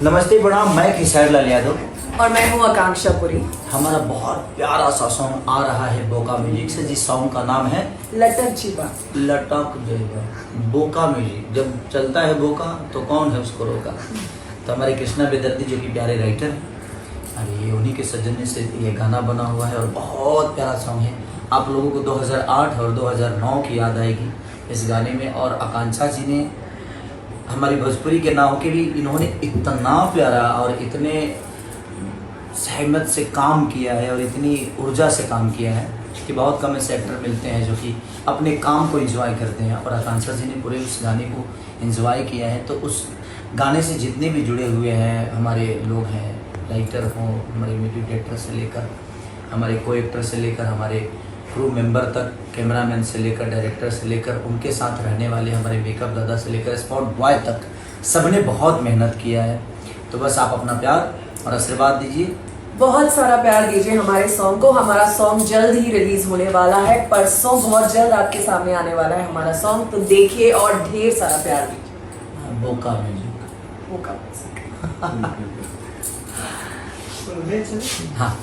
नमस्ते प्रणाम, मैं किशोर लाल यादव और मैं हूँ आकांक्षा पुरी। हमारा बहुत प्यारा सा सॉन्ग आ रहा है बोका म्यूजिक से, जिस सॉन्ग का नाम है लटक छिपा। लटक जेबा। बोका म्यूजिक जब चलता है बोका तो कौन है उसको रोका। तो हमारे कृष्णा बेदर्दी जो कि प्यारे राइटर हैं, अरे उन्हीं के सजने से ये गाना बना हुआ है और बहुत प्यारा सॉन्ग है। आप लोगों को 2008 और 2009 की याद आएगी इस गाने में। और आकांक्षा जी ने हमारी भोजपुरी के नाम के भी इन्होंने इतना प्यारा और इतने सहमत से काम किया है और इतनी ऊर्जा से काम किया है कि बहुत कम ऐसे एक्टर मिलते हैं जो कि अपने काम को एंजॉय करते हैं। और आकांक्षा जी ने पूरे उस गाने को एंजॉय किया है। तो उस गाने से जितने भी जुड़े हुए हैं हमारे लोग हैं, राइटर हों, हमारे म्यूजिक डायरेक्टर से लेकर हमारे को एक्टर से लेकर हमारे क्रू मेंबर तक, कैमरामैन से लेकर डायरेक्टर से लेकर उनके साथ रहने वाले हमारे मेकअप दादा से लेकर स्पॉट बॉय तक, सबने बहुत मेहनत किया है। तो बस आप अपना प्यार और आशीर्वाद दीजिए, बहुत सारा प्यार दीजिए हमारे सॉन्ग को। हमारा सॉन्ग जल्द ही रिलीज होने वाला है, परसों बहुत जल्द आपके सामने आने वाला है हमारा सॉन्ग। तो देखिए और ढेर सारा प्यार दीजिए। बोका म्यूजिक। बोका। हाँ।